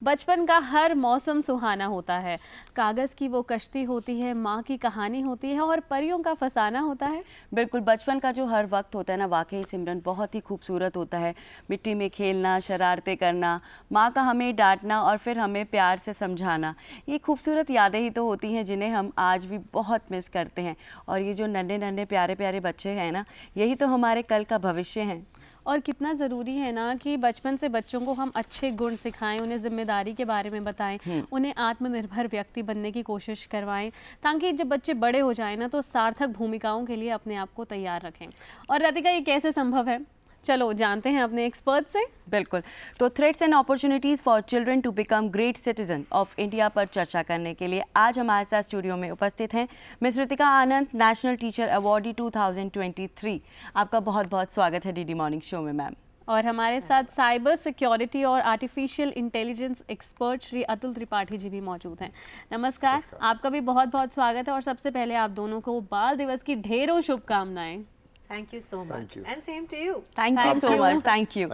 बचपन का हर मौसम सुहाना होता है। कागज़ की वो कश्ती होती है, माँ की कहानी होती है और परियों का फसाना होता है। बिल्कुल, बचपन का जो हर वक्त होता है ना, वाकई सिमरन बहुत ही खूबसूरत होता है। मिट्टी में खेलना, शरारतें करना, माँ का हमें डांटना और फिर हमें प्यार से समझाना, ये खूबसूरत यादें ही तो होती हैं जिन्हें हम आज भी बहुत मिस करते हैं। और ये जो नन्हे नन्हे प्यारे प्यारे बच्चे हैं ना, यही तो हमारे कल का भविष्य हैं। और कितना ज़रूरी है ना कि बचपन से बच्चों को हम अच्छे गुण सिखाएं, उन्हें ज़िम्मेदारी के बारे में बताएं, उन्हें आत्मनिर्भर व्यक्ति बनने की कोशिश करवाएं, ताकि जब बच्चे बड़े हो जाएं ना तो सार्थक भूमिकाओं के लिए अपने आप को तैयार रखें। और राधिका, ये कैसे संभव है? चलो जानते हैं अपने एक्सपर्ट से। बिल्कुल, तो threats and opportunities for children to become great citizen of India पर चर्चा करने के लिए आज हमारे साथ स्टूडियो में उपस्थित हैं miss Ritika Anand, national teacher awardee 2023। आपका बहुत बहुत स्वागत है डीडी मॉर्निंग शो में मैम। और हमारे साथ साइबर सिक्योरिटी और artificial intelligence expert Shri Atul Tripathi ji भी मौजूद हैं। नमस्कार, आपका भी बहुत बहुत स्वागत है। और सबसे पहले आप दोनों को बाल दिवस की ढेरों शुभकामनाएं। Thank you so much. And same to you. Thank you so much, thank you.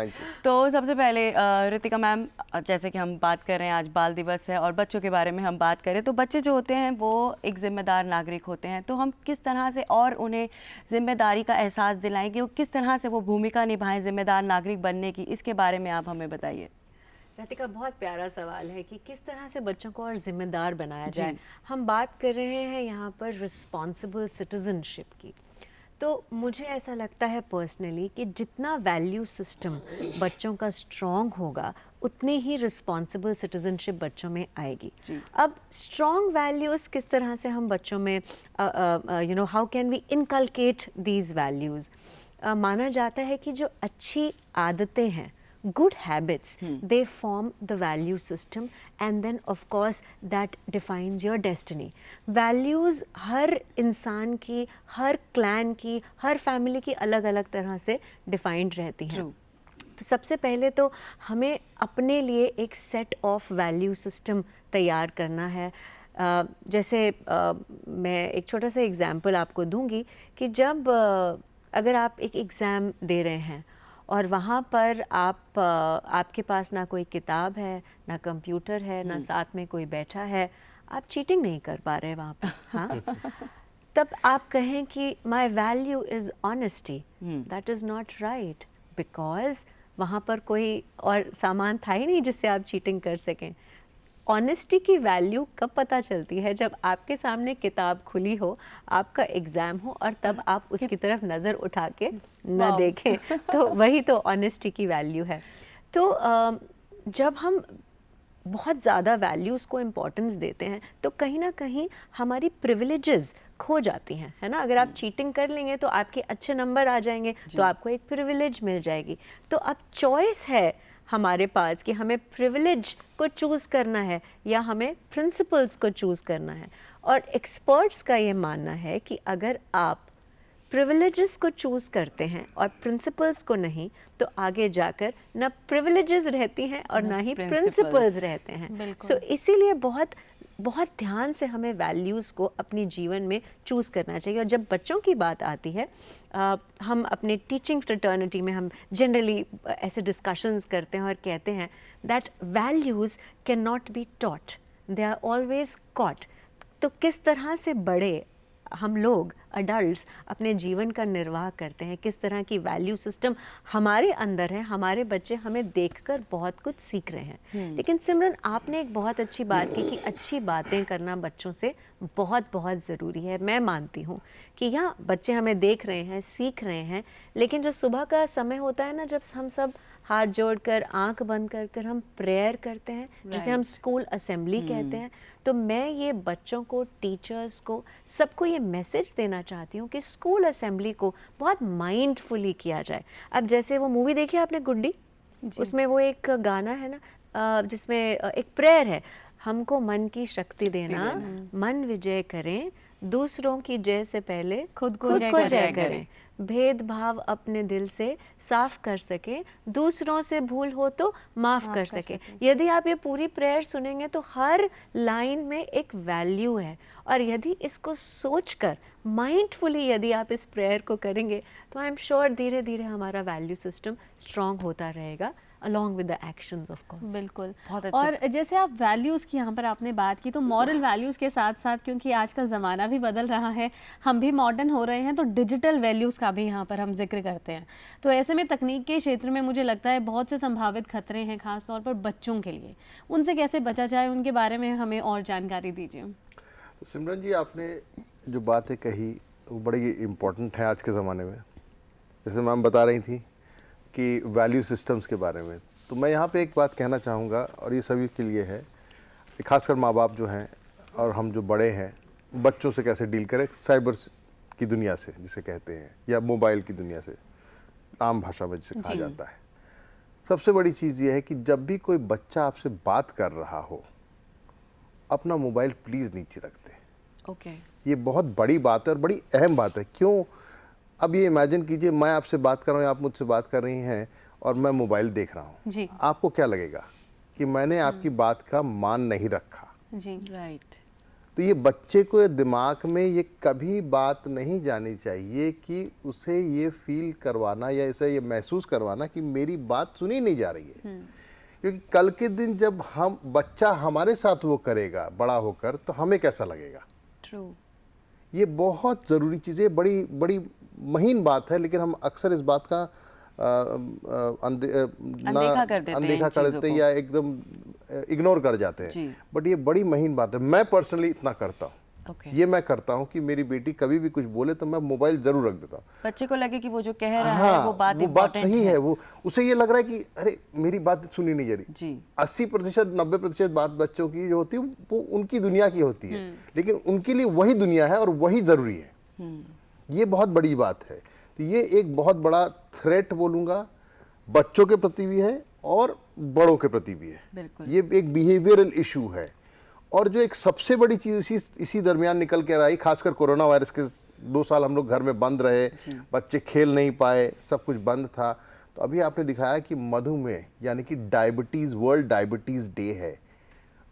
तो सबसे पहले ऋतिका मैम, जैसे कि हम बात कर रहे हैं आज बाल दिवस है और बच्चों के बारे में हम बात करें, तो बच्चे जो होते हैं वो एक जिम्मेदार नागरिक होते हैं। तो हम किस तरह से और उन्हें जिम्मेदारी का एहसास दिलाएंगे, वो किस तरह से वो भूमिका निभाएं जिम्मेदार नागरिक बनने की, इसके बारे में आप हमें बताइए। रतिका, बहुत प्यारा सवाल है कि किस तरह से बच्चों को और जिम्मेदार बनाया जाए। हम बात कर रहे हैं यहाँ पर रिस्पॉन्सिबल सिटीजनशिप की। तो मुझे ऐसा लगता है पर्सनली कि जितना वैल्यू सिस्टम बच्चों का स्ट्रॉन्ग होगा, उतनी ही रिस्पॉन्सिबल सिटीजनशिप बच्चों में आएगी। अब स्ट्रॉन्ग वैल्यूज़ किस तरह से हम बच्चों में how can we inculcate these values. माना जाता है कि जो अच्छी आदतें हैं, good habits, they form the value system, and then of course that defines your destiny. Values हर इंसान की, हर क्लैन की, हर फैमिली की अलग अलग तरह से डिफाइंड रहती हैं। तो सबसे पहले तो हमें अपने लिए एक सेट ऑफ वैल्यू सिस्टम तैयार करना है। जैसे मैं एक छोटा सा एग्जाम्पल आपको दूंगी कि जब अगर आप एक एग्ज़ाम दे रहे हैं और वहाँ पर आपके पास ना कोई किताब है, ना कंप्यूटर है, ना साथ में कोई बैठा है, आप चीटिंग नहीं कर पा रहे वहाँ पर, हाँ, तब आप कहें कि my value is honesty, that is not right, because वहाँ पर कोई और सामान था ही नहीं जिससे आप चीटिंग कर सकें। ऑनेस्टी की वैल्यू कब पता चलती है? जब आपके सामने किताब खुली हो, आपका एग्ज़ाम हो और तब आप उसकी तरफ नज़र उठा के न देखें, तो वही तो ऑनेस्टी की वैल्यू है। तो जब हम बहुत ज़्यादा वैल्यूज़ को इम्पोर्टेंस देते हैं तो कहीं ना कहीं हमारी प्रिविलेजेस खो जाती हैं, है ना। अगर आप चीटिंग कर लेंगे तो आपके अच्छे नंबर आ जाएंगे, तो आपको एक प्रिविलेज मिल जाएगी। तो अब चॉइस है हमारे पास कि हमें प्रिविलेज को चूज़ करना है या हमें प्रिंसिपल्स को चूज़ करना है। और एक्सपर्ट्स का ये मानना है कि अगर आप प्रिविलेजेस को चूज़ करते हैं और प्रिंसिपल्स को नहीं, तो आगे जाकर ना प्रिविलेजेस रहती हैं और ना ही प्रिंसिपल्स रहते हैं। सो इसीलिए बहुत बहुत ध्यान से हमें वैल्यूज़ को अपने जीवन में चूज़ करना चाहिए। और जब बच्चों की बात आती है, हम अपने टीचिंग फ्रेटर्निटी में हम जनरली ऐसे डिस्कशंस करते हैं और कहते हैं that values can not be taught, they are always caught. तो किस तरह से बड़े हम लोग अडल्ट्स अपने जीवन का निर्वाह करते हैं, किस तरह की वैल्यू सिस्टम हमारे अंदर है, हमारे बच्चे हमें देखकर बहुत कुछ सीख रहे हैं। लेकिन सिमरन, आपने एक बहुत अच्छी बात की कि अच्छी बातें करना बच्चों से बहुत बहुत ज़रूरी है। मैं मानती हूँ कि यहाँ बच्चे हमें देख रहे हैं, सीख रहे हैं, लेकिन जो सुबह का समय होता है ना, जब हम सब हाथ जोड़कर, आंख बंद कर कर हम प्रेयर करते हैं, जिसे हम स्कूल असेंबली कहते हैं, तो मैं ये बच्चों को, टीचर्स को, सबको ये मैसेज देना चाहती हूँ कि स्कूल असेंबली को बहुत माइंडफुली किया जाए। अब जैसे वो मूवी देखी आपने गुड्डी, उसमें वो एक गाना है ना जिसमें एक प्रेयर है, हमको मन की शक्ति देना, मन विजय करें, दूसरों की जय से पहले खुद को जय करें। भेदभाव अपने दिल से साफ कर सके, दूसरों से भूल हो तो माफ़ कर सके। यदि आप ये पूरी प्रेयर सुनेंगे तो हर लाइन में एक वैल्यू है, और यदि इसको सोचकर माइंडफुली यदि आप इस प्रेयर को करेंगे तो आई एम श्योर धीरे धीरे हमारा वैल्यू सिस्टम स्ट्रांग होता रहेगा along with the actions of course। बिल्कुल। बहुत अच्छे। और जैसे आप वैल्यूज़ की यहाँ पर आपने बात की, तो मॉरल वैल्यूज़ के साथ साथ, क्योंकि आजकल ज़माना भी बदल रहा है, हम भी मॉडर्न हो रहे हैं, तो डिजिटल वैल्यूज़ का भी यहाँ पर हम जिक्र करते हैं। तो ऐसे में तकनीक के क्षेत्र में मुझे लगता है बहुत से संभावित खतरे हैं, खास तौर पर बच्चों के लिए। उनसे कैसे बचा जाए, उनके बारे में हमें और जानकारी दीजिए। तो सिमरन जी, आपने जो बातें कही वो बड़ी इम्पोर्टेंट है आज के ज़माने में। जैसे मैम बता रही थी कि वैल्यू सिस्टम्स के बारे में, तो मैं यहाँ पे एक बात कहना चाहूँगा, और ये सभी के लिए है, खासकर माँ बाप जो हैं और हम जो बड़े हैं, बच्चों से कैसे डील करें साइबर की दुनिया से जिसे कहते हैं, या मोबाइल की दुनिया से आम भाषा में जिसे कहा जाता है। सबसे बड़ी चीज़ ये है कि जब भी कोई बच्चा आपसे बात कर रहा हो, अपना मोबाइल प्लीज़ नीचे रख दे। ओके। ये बहुत बड़ी बात है और बड़ी अहम बात है। क्यों? अब ये इमेजिन कीजिए, मैं आपसे बात कर रहा हूँ, आप मुझसे बात कर रही हैं और मैं मोबाइल देख रहा हूँ जी। आपको क्या लगेगा कि मैंने आपकी बात का मान नहीं रखा। जी। राइट। तो ये बच्चे को दिमाग में ये कभी बात नहीं जानी चाहिए कि उसे ये फील करवाना या इसे ये महसूस करवाना कि मेरी बात सुनी नहीं जा रही है। क्योंकि कल के दिन जब हम बच्चा हमारे साथ वो करेगा बड़ा होकर, तो हमें कैसा लगेगा। ट्रू। ये बहुत ज़रूरी चीज़ें, बड़ी बड़ी महीन बात है, लेकिन हम अक्सर इस बात का अनदेखा कर देते हैं या एकदम इग्नोर कर जाते हैं। बट ये बड़ी महीन बात है। मैं पर्सनली इतना करता हूँ। ये मैं करता हूँ कि मेरी बेटी कभी भी कुछ बोले तो मैं मोबाइल जरूर रख देता हूँ। बच्चे को लगे कि वो जो कह रहा है वो बात सही है, वो उसे ये लग रहा है कि अरे मेरी बात सुनी नहीं जा रही। 80% 90% बात बच्चों की जो होती है वो उनकी दुनिया की होती है, लेकिन उनके लिए वही दुनिया है और वही जरूरी है। ये बहुत बड़ी बात है। तो ये एक बहुत बड़ा थ्रेट बोलूँगा, बच्चों के प्रति भी है और बड़ों के प्रति भी है। ये एक बिहेवियरल इशू है। और जो एक सबसे बड़ी चीज़ इसी दरमियान निकल के आई, खासकर कोरोना वायरस के 2 साल हम लोग घर में बंद रहे, बच्चे खेल नहीं पाए, सब कुछ बंद था। तो अभी आपने दिखाया कि मधुमेह यानी कि डायबिटीज़, वर्ल्ड डायबिटीज़ डे है।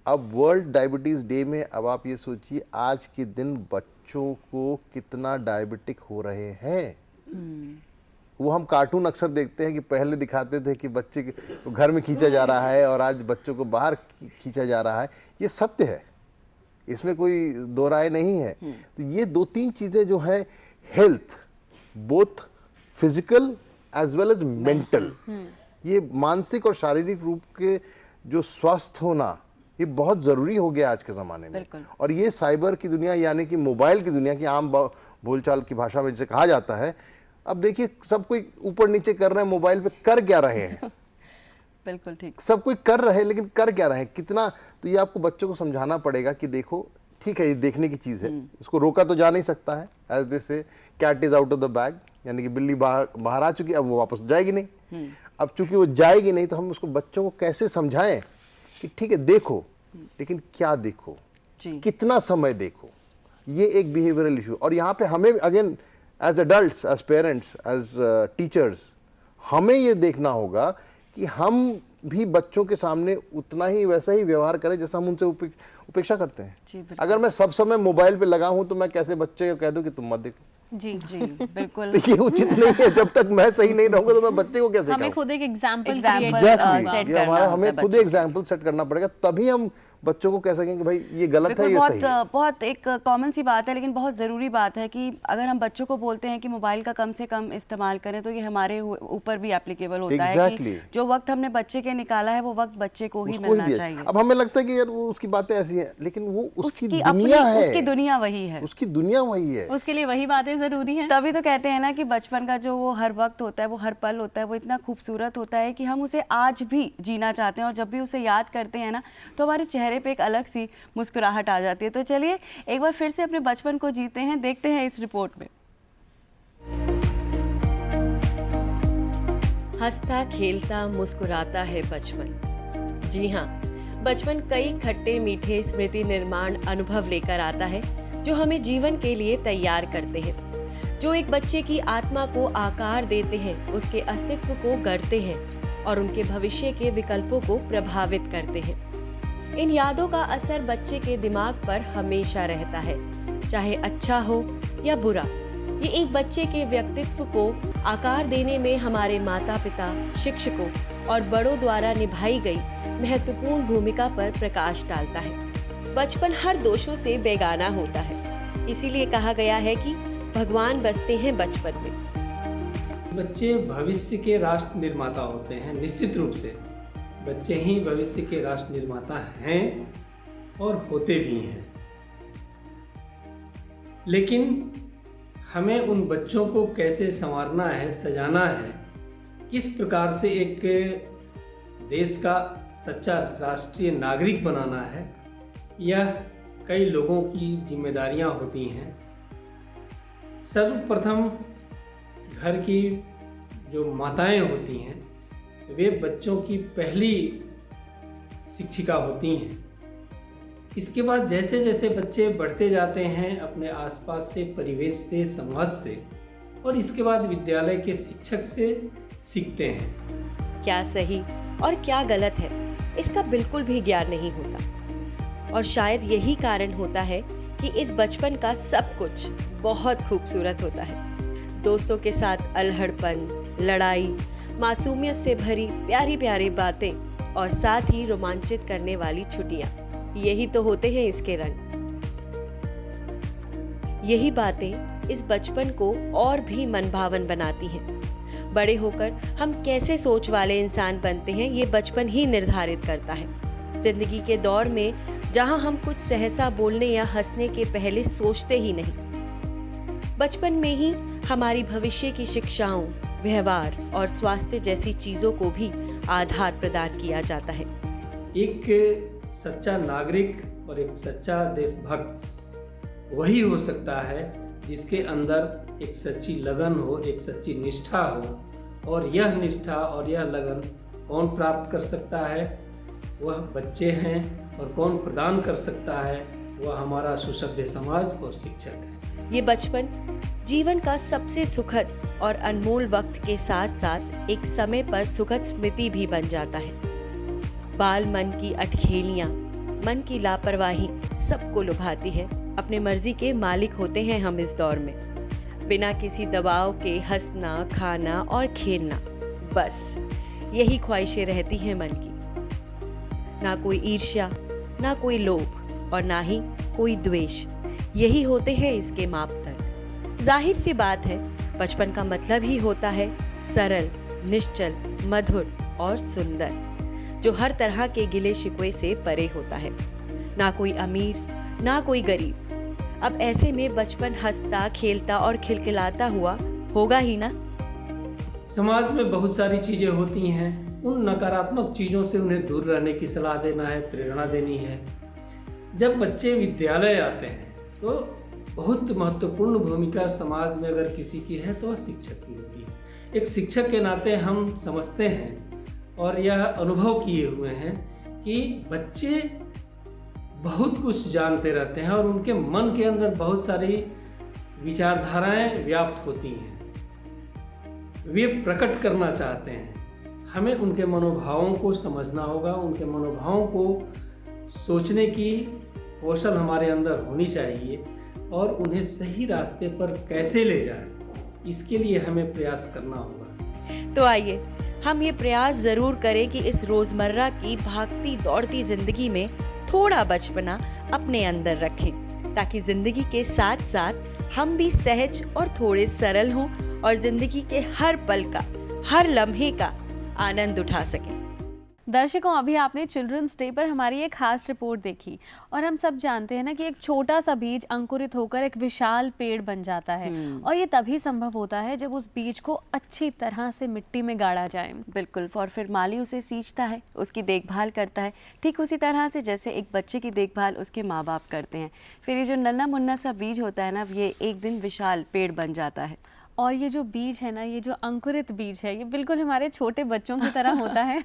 अब वर्ल्ड डायबिटीज़ डे में अब आप ये सोचिए आज के दिन बच्चों को कितना डायबिटिक हो रहे हैं। वो हम कार्टून अक्सर देखते हैं कि पहले दिखाते थे कि बच्चे घर में खींचा जा रहा है और आज बच्चों को बाहर खींचा जा रहा है। ये सत्य है, इसमें कोई दो राय नहीं है। तो ये 2-3 चीज़ें जो है, health both physical as well as mental, ये मानसिक और शारीरिक रूप के जो स्वस्थ होना, ये बहुत ज़रूरी हो गया आज के ज़माने में। और ये साइबर की दुनिया यानी कि मोबाइल की दुनिया की आम बोलचाल की भाषा में जिसे कहा जाता है, अब देखिए सब कोई ऊपर नीचे कर रहे हैं, मोबाइल पे कर क्या रहे हैं। बिल्कुल ठीक। सब कोई कर रहे हैं, लेकिन कर क्या रहे हैं, कितना। तो ये आपको बच्चों को समझाना पड़ेगा कि देखो ठीक है, ये देखने की चीज़ है, इसको रोका तो जा नहीं सकता है। As they say cat is out of the bag, यानी कि बिल्ली बाहर आ चुकी, अब वो वापस जाएगी नहीं। अब चूंकि वो जाएगी नहीं, तो हम उसको बच्चों को कैसे समझाएं कि ठीक है देखो, लेकिन क्या देखो, कितना समय देखो। ये एक बिहेवियरल इशू। और यहाँ पे हमें again as adults, as parents, as teachers, हमें ये देखना होगा कि हम भी बच्चों के सामने उतना ही वैसा ही व्यवहार करें जैसा हम उनसे उपेक्षा करते हैं। अगर मैं सब समय मोबाइल पे लगा हूं तो मैं कैसे बच्चे को कह दूं कि तुम मत देखो। जी जी बिल्कुल। तो ये उचित नहीं है। जब तक मैं सही नहीं रहूंगा तो मैं बच्चे को कैसे हमें खुद एक एग्जाम्पल हमें खुद एग्जाम्पल सेट करना पड़ेगा, तभी हम बच्चों को कह सकेंगे भाई ये गलत है, ये सही है। बहुत एक कॉमन सी बात है, लेकिन बहुत ज़रूरी बात है कि अगर हम बच्चों को बोलते हैं कि मोबाइल का कम से कम इस्तेमाल करें, तो ये हमारे ऊपर भी एप्लीकेबल होता है कि जो वक्त हमने बच्चे के निकाला है वो वक्त बच्चे को ही मिलना चाहिए। अब हमें लगता है कि यार वो उसकी बातें ऐसी हैं, लेकिन वो उसकी दुनिया है, उसकी दुनिया वही है, उसकी दुनिया वही है, उसके लिए वही बातें जरूरी हैं। तभी तो कहते हैं ना कि बचपन का जो वो हर वक्त होता है, वो हर पल होता है, वो इतना खूबसूरत होता है कि हम उसे आज भी जीना चाहते हैं। और जब भी उसे याद करते हैं ना, तो हमारे चेहरे पे एक अलग सी मुस्कुराहट आ जाती है। तो चलिए एक बार फिर से अपने बचपन को जीते हैं, देखते हैं इस रिपोर्ट में। हंसता खेलता मुस्कुराता है बचपन। जी हाँ, बचपन कई खट्टे मीठे स्मृति निर्माण अनुभव लेकर आता है जो हमें जीवन के लिए तैयार करते हैं। जो एक बच्चे की आत्मा को आकार देते हैं, उसके अस्तित्व को गढ़ते हैं और उनके भविष्य के विकल्पों को प्रभावित करते हैं। इन यादों का असर बच्चे के दिमाग पर हमेशा रहता है, चाहे अच्छा हो या बुरा। ये एक बच्चे के व्यक्तित्व को आकार देने में हमारे माता पिता, शिक्षकों और बड़ों द्वारा निभाई गई महत्वपूर्ण भूमिका पर प्रकाश डालता है। बचपन हर दोषों से बेगाना होता है, इसीलिए कहा गया है कि भगवान बसते हैं बचपन में। बच्चे भविष्य के राष्ट्र निर्माता होते हैं। निश्चित रूप से बच्चे ही भविष्य के राष्ट्र निर्माता हैं और होते भी हैं, लेकिन हमें उन बच्चों को कैसे संवारना है, सजाना है, किस प्रकार से एक देश का सच्चा राष्ट्रीय नागरिक बनाना है, यह कई लोगों की जिम्मेदारियां होती हैं। सर्वप्रथम घर की जो माताएं होती हैं, वे बच्चों की पहली शिक्षिका होती हैं। इसके बाद जैसे जैसे बच्चे बढ़ते जाते हैं अपने आसपास से, परिवेश से, समाज से, और इसके बाद विद्यालय के शिक्षक से सीखते हैं। क्या सही और क्या गलत है, इसका बिल्कुल भी ज्ञान नहीं होता। और शायद यही कारण होता है कि इस बचपन का सब कुछ बहुत खूबसूरत होता है। दोस्तों के साथ अल्हड़पन, लड़ाई, मासूमियत से भरी प्यारी प्यारी बातें और साथ ही रोमांचित करने वाली छुट्टियां, यही तो होते हैं इसके रंग। यही बातें इस बचपन को और भी मनभावन बनाती हैं। बड़े होकर हम कैसे सोच वाले इंसान बनते हैं, ये बचपन ही निर्धारित करता है। जिंदगी के दौर में जहां हम कुछ सहसा बोलने या हंसने के पहले सोचते ही नहीं, बचपन में ही हमारी भविष्य की शिक्षाओं, व्यवहार और स्वास्थ्य जैसी चीजों को भी आधार प्रदान किया जाता है। एक सच्चा नागरिक और एक सच्चा देशभक्त वही हो सकता है जिसके अंदर एक सच्ची लगन हो, एक सच्ची निष्ठा हो। और यह निष्ठा और यह लगन कौन प्राप्त कर सकता है? वह बच्चे हैं। और कौन प्रदान कर सकता है? वह हमारा सुसभ्य समाज और शिक्षक है। ये बचपन जीवन का सबसे सुखद और अनमोल वक्त के साथ साथ एक समय पर सुखद स्मृति भी बन जाता है। बाल मन की अटखेलियां, मन की लापरवाही सबको लुभाती है। अपने मर्जी के मालिक होते हैं हम इस दौर में, बिना किसी दबाव के हंसना, खाना और खेलना, बस यही ख्वाहिशें रहती हैं मन की। ना कोई ईर्ष्या, ना कोई लोभ और ना ही कोई द्वेष, यही होते हैं इसके मापदंड। जाहिर सी बात है, बचपन का मतलब ही होता है सरल, निश्चल, मधुर और सुंदर, जो हर तरह के गिले शिकवे से परे होता है। ना कोई अमीर, ना कोई गरीब। अब ऐसे में बचपन हंसता, खेलता और खिलखिलाता हुआ होगा ही ना। समाज में बहुत सारी चीज़ें होती हैं, उन नकारात्मक चीज़ों से उन्हें दूर रहने की सलाह देना है, प्रेरणा देनी है। जब बच्चे विद्यालय आते हैं तो बहुत महत्वपूर्ण भूमिका समाज में अगर किसी की है तो वह शिक्षक की होती है। एक शिक्षक के नाते हम समझते हैं और यह अनुभव किए हुए हैं कि बच्चे बहुत कुछ जानते रहते हैं और उनके मन के अंदर बहुत सारी विचारधाराएं व्याप्त होती हैं। वे प्रकट करना चाहते हैं। हमें उनके मनोभावों को समझना होगा, उनके मनोभावों को सोचने की कौशल हमारे अंदर होनी चाहिए और उन्हें सही रास्ते पर कैसे ले जाएं, इसके लिए हमें प्रयास करना होगा। तो आइए हम ये प्रयास जरूर करें कि इस रोजमर्रा की भागती दौड़ती जिंदगी में थोड़ा बचपना अपने अंदर रखें, ताकि जिंदगी के साथ साथ हम भी सहज और थोड़े सरल हों और जिंदगी के हर पल का, हर लम्हे का आनंद उठा सकें। दर्शकों, अभी आपने चिल्ड्रंस डे पर हमारी एक खास रिपोर्ट देखी और हम सब जानते हैं ना कि एक छोटा सा बीज अंकुरित होकर एक विशाल पेड़ बन जाता है और ये तभी संभव होता है जब उस बीज को अच्छी तरह से मिट्टी में गाड़ा जाए। बिल्कुल। और फिर माली उसे सींचता है, उसकी देखभाल करता है, ठीक उसी तरह से जैसे एक बच्चे की देखभाल उसके माँ बाप करते हैं। फिर ये जो नन्हा मुन्ना सा बीज होता है ना, ये एक दिन विशाल पेड़ बन जाता है। और ये जो बीज है ना, ये जो अंकुरित बीज है, ये बिल्कुल हमारे छोटे बच्चों की तरह होता है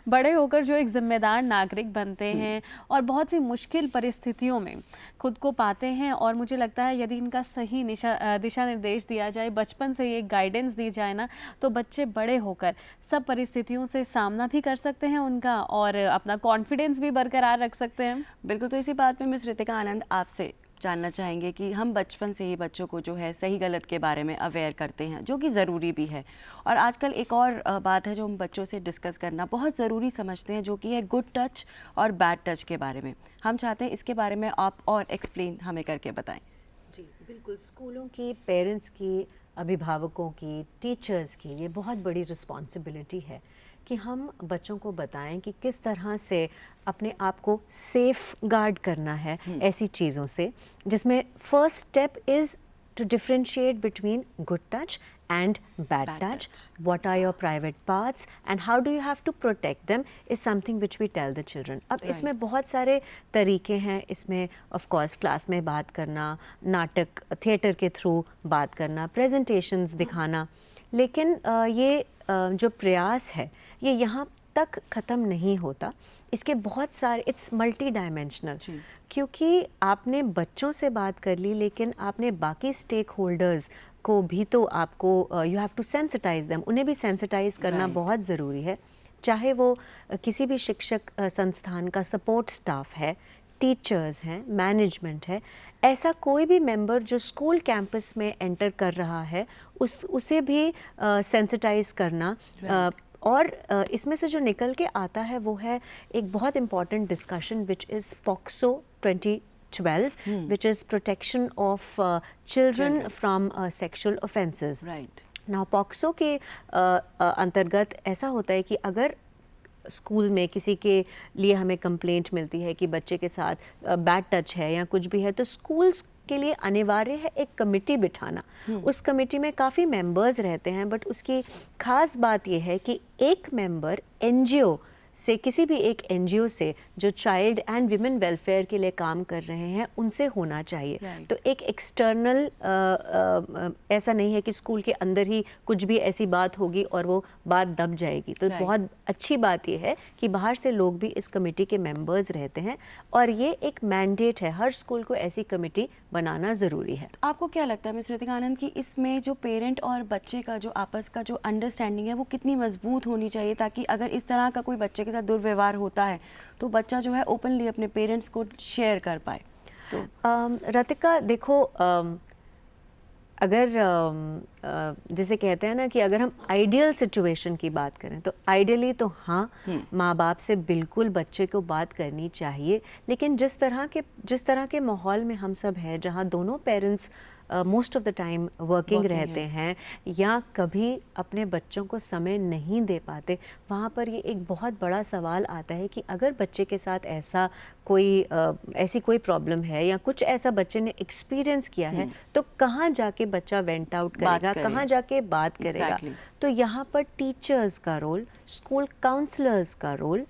बड़े होकर जो एक जिम्मेदार नागरिक बनते हैं और बहुत सी मुश्किल परिस्थितियों में खुद को पाते हैं। और मुझे लगता है यदि इनका सही दिशा निर्देश दिया जाए, बचपन से ये गाइडेंस दी जाए ना, तो बच्चे बड़े होकर सब परिस्थितियों से सामना भी कर सकते हैं उनका, और अपना कॉन्फिडेंस भी बरकरार रख सकते हैं। बिल्कुल। तो इसी बात में मिस रितिका आनंद आपसे जानना चाहेंगे कि हम बचपन से ही बच्चों को जो है सही गलत के बारे में अवेयर करते हैं, जो कि ज़रूरी भी है। और आजकल एक और बात है जो हम बच्चों से डिस्कस करना बहुत ज़रूरी समझते हैं, जो कि है गुड टच और बैड टच के बारे में। हम चाहते हैं इसके बारे में आप और एक्सप्लेन हमें करके बताएं। जी बिल्कुल, स्कूलों की, पेरेंट्स की, अभिभावकों की, टीचर्स की ये बहुत बड़ी रिस्पॉन्सिबिलिटी है कि हम बच्चों को बताएं कि किस तरह से अपने आप को सेफ गार्ड करना है ऐसी चीज़ों से, जिसमें first step is to differentiate between good touch and bad touch. What are your private parts and how do you have to protect them is something which we tell the children. अब इसमें बहुत सारे तरीके हैं। इसमें of course class में बात करना, नाटक थिएटर के थ्रू बात करना, प्रेजेंटेशंस दिखाना, लेकिन ये जो प्रयास है ये यहाँ तक ख़त्म नहीं होता। इसके बहुत सारे, इट्स मल्टी डायमेंशनल, क्योंकि आपने बच्चों से बात कर ली, लेकिन आपने बाकी स्टेक होल्डर्स को भी तो आपको you have to sensitise them, उन्हें भी सेंसिटाइज करना बहुत ज़रूरी है। चाहे वो किसी भी शिक्षक संस्थान का सपोर्ट स्टाफ है, टीचर्स हैं, मैनेजमेंट है, ऐसा कोई भी मेंबर जो स्कूल कैंपस में एंटर कर रहा है उसे भी सेंसिटाइज करना। और इसमें से जो निकल के आता है वो है एक बहुत important discussion which is POCSO 2012, which is protection of children from sexual offences. Right. Now POCSO के अंतर्गत ऐसा होता है कि अगर स्कूल में किसी के लिए हमें कंप्लेंट मिलती है कि बच्चे के साथ बैड टच है या कुछ भी है, तो स्कूल्स के लिए अनिवार्य है एक कमेटी बिठाना। उस कमेटी में काफ़ी मेंबर्स रहते हैं, बट उसकी खास बात यह है कि एक मेंबर एनजीओ से, किसी भी एक एनजीओ से जो चाइल्ड एंड विमेन वेलफेयर के लिए काम कर रहे हैं उनसे होना चाहिए। तो एक एक्सटर्नल ऐसा नहीं है कि स्कूल के अंदर ही कुछ भी ऐसी बात होगी और वो बात दब जाएगी। तो बहुत अच्छी बात ये है कि बाहर से लोग भी इस कमेटी के मेंबर्स रहते हैं और ये एक मैंडेट है, हर स्कूल को ऐसी कमेटी बनाना ज़रूरी है। आपको क्या लगता है मिस रितिका आनंद कि इसमें जो पेरेंट और बच्चे का जो आपस का जो अंडरस्टैंडिंग है वो कितनी मजबूत होनी चाहिए, ताकि अगर इस तरह का कोई बच्चे के साथ दुर्व्यवहार होता है तो बच्चा जो है ओपनली अपने पेरेंट्स को शेयर कर पाए? तो रतिका देखो, अगर जैसे कहते हैं ना कि अगर हम आइडियल सिचुएशन की बात करें तो आइडियली तो हाँ, माँ बाप से बिल्कुल बच्चे को बात करनी चाहिए। लेकिन जिस तरह के माहौल में हम सब हैं, जहाँ दोनों parents most of the time working रहते हैं या कभी अपने बच्चों को समय नहीं दे पाते, वहाँ पर ये एक बहुत बड़ा सवाल आता है कि अगर बच्चे के साथ ऐसी कोई प्रॉब्लम है या कुछ ऐसा बच्चे ने एक्सपीरियंस किया है, तो कहाँ जाके बच्चा वेंट आउट करेगा, कहाँ जाके बात करेगा। तो यहाँ पर टीचर्स का रोल, स्कूल काउंसलर्स का रोल,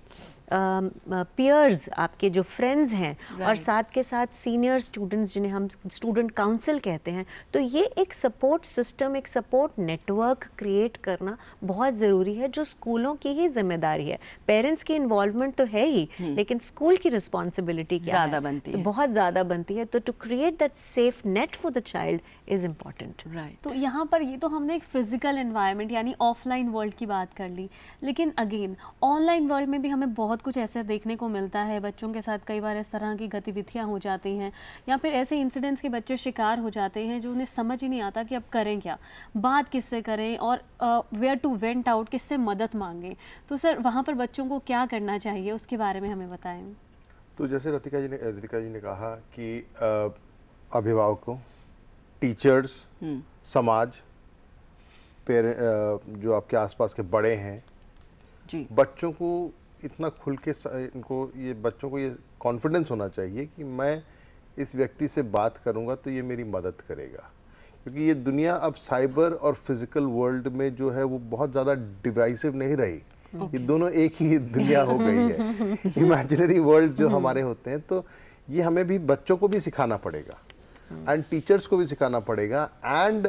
पीयर्स आपके जो फ्रेंड्स हैं और साथ के साथ सीनियर स्टूडेंट्स जिन्हें हम स्टूडेंट काउंसिल कहते हैं, तो ये एक सपोर्ट सिस्टम, एक सपोर्ट नेटवर्क क्रिएट करना बहुत ज़रूरी है, जो स्कूलों की ही जिम्मेदारी है। पेरेंट्स की इन्वॉल्वमेंट तो है ही, लेकिन स्कूल की रिस्पॉन्सिबिलिटी ज़्यादा बनती है, बहुत ज़्यादा बनती है। तो to create that safe net for the child is important. Right. तो यहाँ पर ये तो हमने एक फिजिकल एनवायरनमेंट यानी ऑफलाइन वर्ल्ड की बात कर ली, लेकिन अगेन ऑनलाइन वर्ल्ड में भी हमें बहुत कुछ ऐसा देखने को मिलता है। बच्चों के साथ कई बार इस तरह की गतिविधियाँ हो जाती हैं या फिर ऐसे इंसिडेंट्स के बच्चे शिकार हो जाते हैं जो उन्हें समझ ही नहीं आता कि अब करें क्या, बात किससे करें और वेयर टू वेंट आउट, किससे मदद मांगें। तो सर वहाँ पर बच्चों को क्या करना चाहिए, उसके बारे में हमें बताएं। तो जैसे रितिका जी ने कहा कि अभिभावकों, टीचर्स, समाज, जो आपके आसपास के बड़े हैं जी, बच्चों को इतना खुल के बच्चों को ये कॉन्फिडेंस होना चाहिए कि मैं इस व्यक्ति से बात करूंगा तो ये मेरी मदद करेगा। क्योंकि ये दुनिया अब साइबर और फिजिकल वर्ल्ड में जो है वो बहुत ज़्यादा डिवाइसिव नहीं रही, ये दोनों एक ही दुनिया हो गई है। इमेजिनरी वर्ल्ड जो हमारे होते हैं, तो ये हमें भी बच्चों को भी सिखाना पड़ेगा। एंड टीचर्स को भी सिखाना पड़ेगा, एंड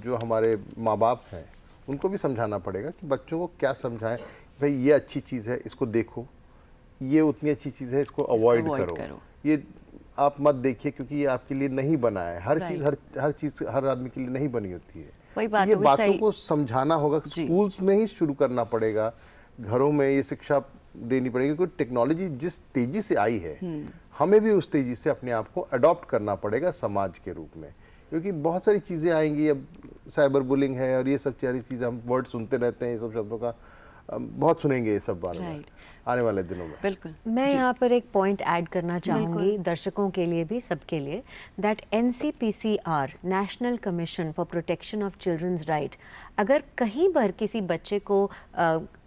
जो हमारे माँ बाप हैं उनको भी समझाना पड़ेगा कि बच्चों को क्या समझाएं, भाई ये अच्छी चीज़ है इसको देखो, ये उतनी अच्छी चीज़ है इसको अवॉइड करो, ये आप मत देखिए क्योंकि ये आपके लिए नहीं बना है। हर चीज़ हर आदमी के लिए नहीं बनी होती है। ये बातों को समझाना होगा, स्कूल्स में ही शुरू करना पड़ेगा, घरों में ये शिक्षा देनी पड़ेगी, क्योंकि टेक्नोलॉजी जिस तेजी से आई है हमें भी उस तेजी से अपने आप को अडॉप्ट करना पड़ेगा समाज के रूप में, क्योंकि बहुत सारी चीज़ें आएंगी। अब साइबर बुलिंग है और ये सब सारी चीज़ें, हम वर्ड सुनते रहते हैं, ये सब शब्दों का बहुत सुनेंगे ये सब बारे में आने वाले दिनों में। बिल्कुल। मैं यहाँ पर एक पॉइंट ऐड करना चाहूँगी दर्शकों के लिए भी, सबके लिए, that NCPCR national commission for protection of children's right, अगर कहीं पर किसी बच्चे को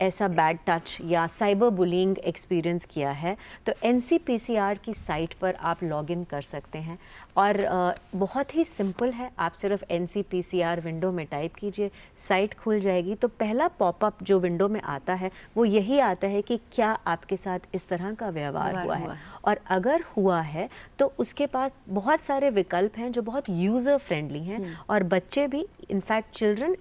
ऐसा बैड टच या साइबर बुलिंग एक्सपीरियंस किया है तो NCPCR की साइट पर आप लॉगिन कर सकते हैं और बहुत ही सिंपल है, आप सिर्फ NCPCR विंडो में टाइप कीजिए, साइट खुल जाएगी। तो पहला पॉपअप जो विंडो में आता है वो यही आता है कि क्या आपके साथ इस तरह का व्यवहार हुआ है, और अगर हुआ है तो उसके पास बहुत सारे विकल्प हैं जो बहुत यूज़र फ्रेंडली हैं, और बच्चे भी, इनफैक्ट चिल्ड्रन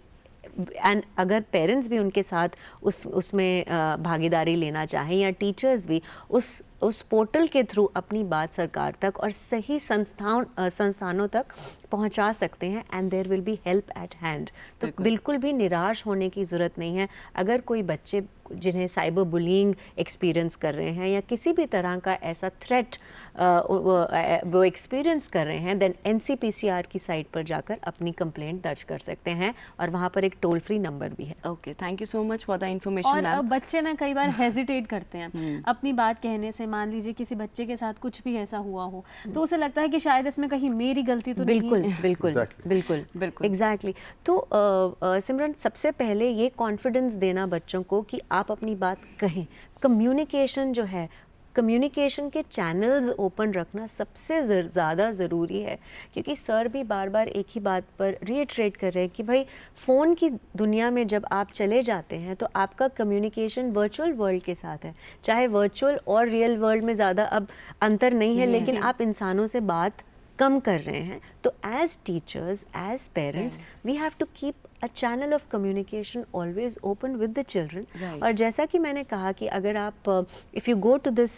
एंड अगर पेरेंट्स भी उनके साथ उसमें भागीदारी लेना चाहें या टीचर्स भी उस पोर्टल के थ्रू अपनी बात सरकार तक और सही संस्थानों तक पहुंचा सकते हैं, and there will be help at hand. तो बिल्कुल भी निराश होने की ज़रूरत नहीं है। अगर कोई बच्चे जिन्हें साइबर बुलिंग एक्सपीरियंस कर रहे हैं या किसी भी तरह का ऐसा थ्रेट वो एक्सपीरियंस कर रहे हैं, देन NCPCR की साइट पर जाकर अपनी कंप्लेंट दर्ज कर सकते हैं, और वहाँ पर एक टोल फ्री नंबर भी है। Okay, thank you so much for the information. और बच्चे ना कई बार हेजिटेट करते हैं अपनी बात कहने से। मान लीजिए किसी बच्चे के साथ कुछ भी ऐसा हुआ हो तो उसे लगता है कि शायद इसमें कहीं मेरी गलती तो नहीं है। बिल्कुल एग्जैक्टली। तो सिमरन, सबसे पहले ये कॉन्फिडेंस देना बच्चों को कि आप अपनी बात कहें। कम्युनिकेशन जो है, कम्युनिकेशन के चैनल्स ओपन रखना सबसे ज़्यादा ज़रूरी है, क्योंकि सर भी बार बार एक ही बात पर रिएट्रेट कर रहे हैं कि भाई फ़ोन की दुनिया में जब आप चले जाते हैं तो आपका कम्युनिकेशन वर्चुअल वर्ल्ड के साथ है। चाहे वर्चुअल और रियल वर्ल्ड में ज़्यादा अब अंतर नहीं है, लेकिन आप इंसानों से बात कम कर रहे हैं। तो as teachers, as parents, we have to keep a channel of communication always open with the children. और जैसा कि मैंने कहा कि अगर आप if you go to this